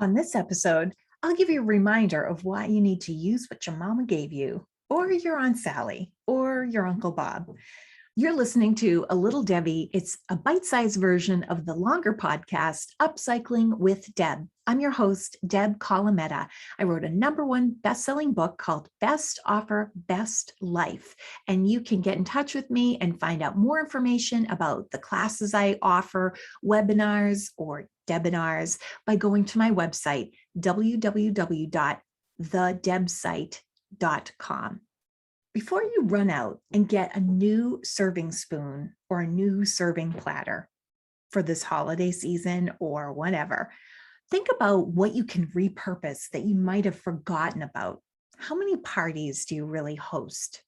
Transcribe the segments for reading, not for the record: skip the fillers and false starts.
On this episode, I'll give you a reminder of why you need to use what your mama gave you, or your Aunt Sally, or your Uncle Bob. You're listening to A Little Debbie. It's a bite-sized version of the longer podcast, Upcycling with Deb. I'm your host, Deb Colameta. I wrote a #1 best-selling book called Best Offer, Best Life. And you can get in touch with me and find out more information about the classes I offer, webinars or debinars, by going to my website, www.thedebsite.com. Before you run out and get a new serving spoon or a new serving platter for this holiday season or whatever, think about what you can repurpose that you might have forgotten about. How many parties do you really host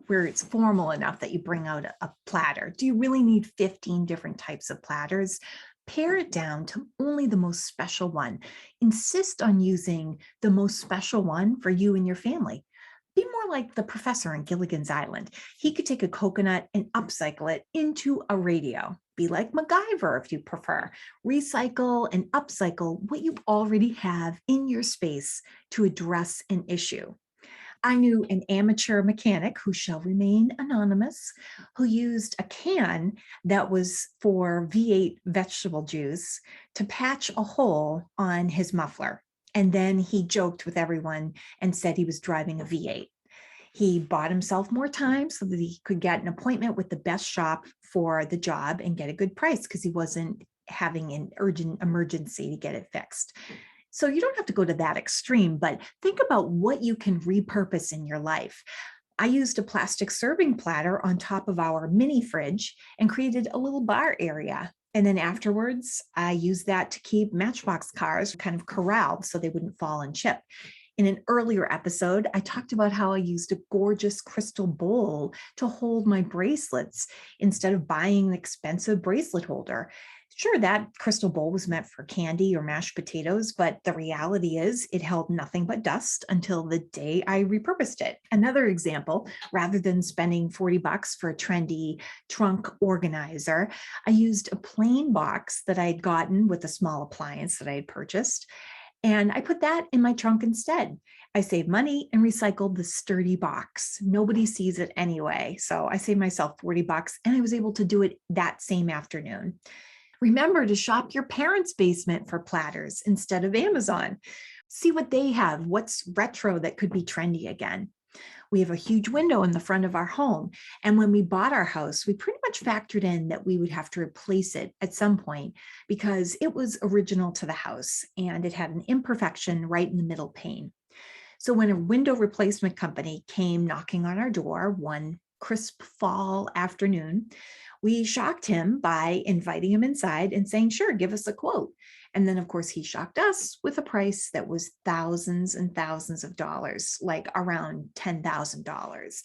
where it's formal enough that you bring out a platter? Do you really need 15 different types of platters? Pare it down to only the most special one. Insist on using the most special one for you and your family. Be more like the professor in Gilligan's Island. He could take a coconut and upcycle it into a radio. Be like MacGyver if you prefer. Recycle and upcycle what you already have in your space to address an issue. I knew an amateur mechanic who shall remain anonymous, who used a can that was for V8 vegetable juice to patch a hole on his muffler. And then he joked with everyone and said he was driving a V8. He bought himself more time so that he could get an appointment with the best shop for the job and get a good price because he wasn't having an urgent emergency to get it fixed. So you don't have to go to that extreme, but think about what you can repurpose in your life. I used a plastic serving platter on top of our mini fridge and created a little bar area. And then afterwards, I used that to keep Matchbox cars kind of corralled so they wouldn't fall and chip. In an earlier episode, I talked about how I used a gorgeous crystal bowl to hold my bracelets instead of buying an expensive bracelet holder. Sure, that crystal bowl was meant for candy or mashed potatoes, but the reality is it held nothing but dust until the day I repurposed it. Another example, rather than spending $40 for a trendy trunk organizer, I used a plain box that I had gotten with a small appliance that I had purchased, and I put that in my trunk instead. I saved money and recycled the sturdy box. Nobody sees it anyway, so I saved myself $40 and I was able to do it that same afternoon. Remember to shop your parents' basement for platters instead of Amazon. See what they have, what's retro that could be trendy again. We have a huge window in the front of our home. And when we bought our house, we pretty much factored in that we would have to replace it at some point because it was original to the house and it had an imperfection right in the middle pane. So when a window replacement company came knocking on our door one crisp fall afternoon, we shocked him by inviting him inside and saying, sure, give us a quote. And then, of course, he shocked us with a price that was thousands and thousands of dollars, like around $10,000.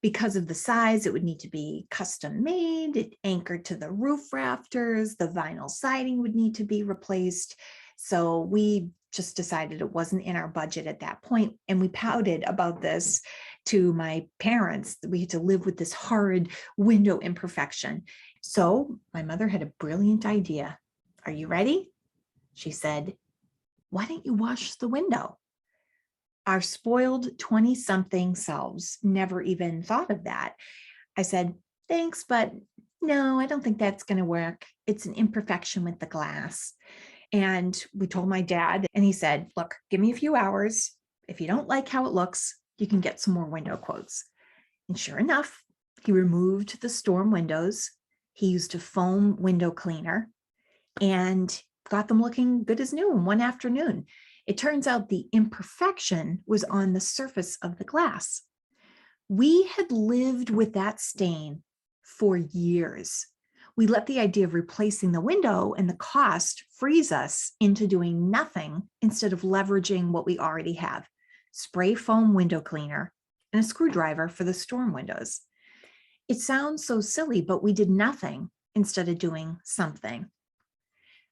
Because of the size, it would need to be custom made, it anchored to the roof rafters, the vinyl siding would need to be replaced. So we just decided it wasn't in our budget at that point, and we pouted about this to my parents. We had to live with this horrid window imperfection. So my mother had a brilliant idea. Are you ready? She said, why don't you wash the window? Our spoiled 20-something selves never even thought of that. I said, thanks, but no, I don't think that's going to work. It's an imperfection with the glass. And we told my dad, and he said, look, give me a few hours. If you don't like how it looks, you can get some more window quotes. And sure enough, he removed the storm windows. He used a foam window cleaner and got them looking good as new in one afternoon. It turns out the imperfection was on the surface of the glass. We had lived with that stain for years. We let the idea of replacing the window and the cost freeze us into doing nothing instead of leveraging what we already have: spray foam window cleaner and a screwdriver for the storm windows. It sounds so silly, but we did nothing instead of doing something.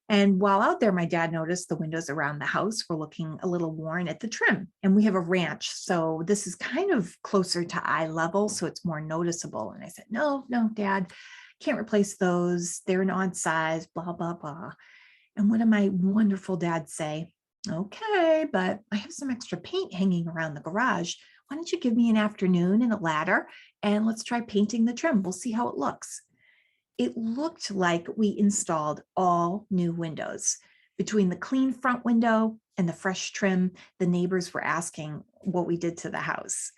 And while out there, my dad noticed the windows around the house were looking a little worn at the trim. And we have a ranch, so this is kind of closer to eye level, so it's more noticeable. And I said, no, Dad, can't replace those. They're an odd size, blah, blah, blah. And what did my wonderful dad say? Okay, but I have some extra paint hanging around the garage. Why don't you give me an afternoon and a ladder and let's try painting the trim? We'll see how it looks. It looked like we installed all new windows. Between the clean front window and the fresh trim, the neighbors were asking what we did to the house.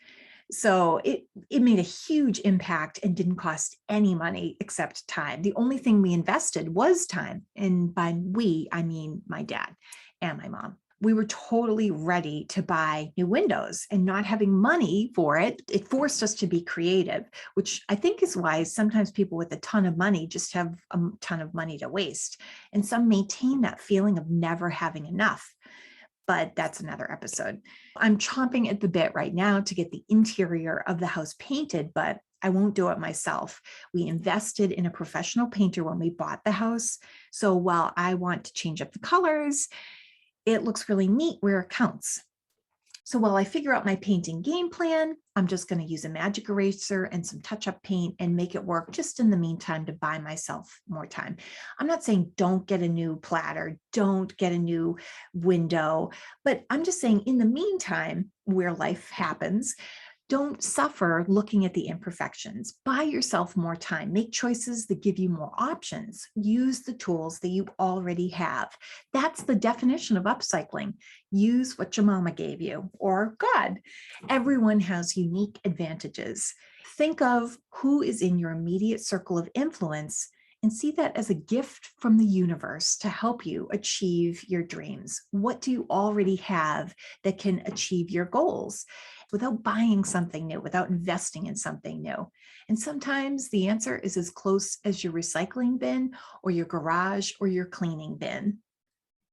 So it made a huge impact and didn't cost any money except time. The only thing we invested was time. And by we, I mean my dad and my mom. We were totally ready to buy new windows, and not having money for it, it forced us to be creative, which I think is why sometimes people with a ton of money just have a ton of money to waste. And some maintain that feeling of never having enough, but that's another episode. I'm chomping at the bit right now to get the interior of the house painted, but I won't do it myself. We invested in a professional painter when we bought the house. So while I want to change up the colors, it looks really neat where it counts. So while I figure out my painting game plan, I'm just going to use a magic eraser and some touch-up paint and make it work just in the meantime to buy myself more time. I'm not saying don't get a new platter, don't get a new window, but I'm just saying in the meantime, where life happens, don't suffer looking at the imperfections. Buy yourself more time. Make choices that give you more options. Use the tools that you already have. That's the definition of upcycling. Use what your mama gave you or God. Everyone has unique advantages. Think of who is in your immediate circle of influence and see that as a gift from the universe to help you achieve your dreams. What do you already have that can achieve your goals without buying something new, without investing in something new? And sometimes the answer is as close as your recycling bin or your garage or your cleaning bin.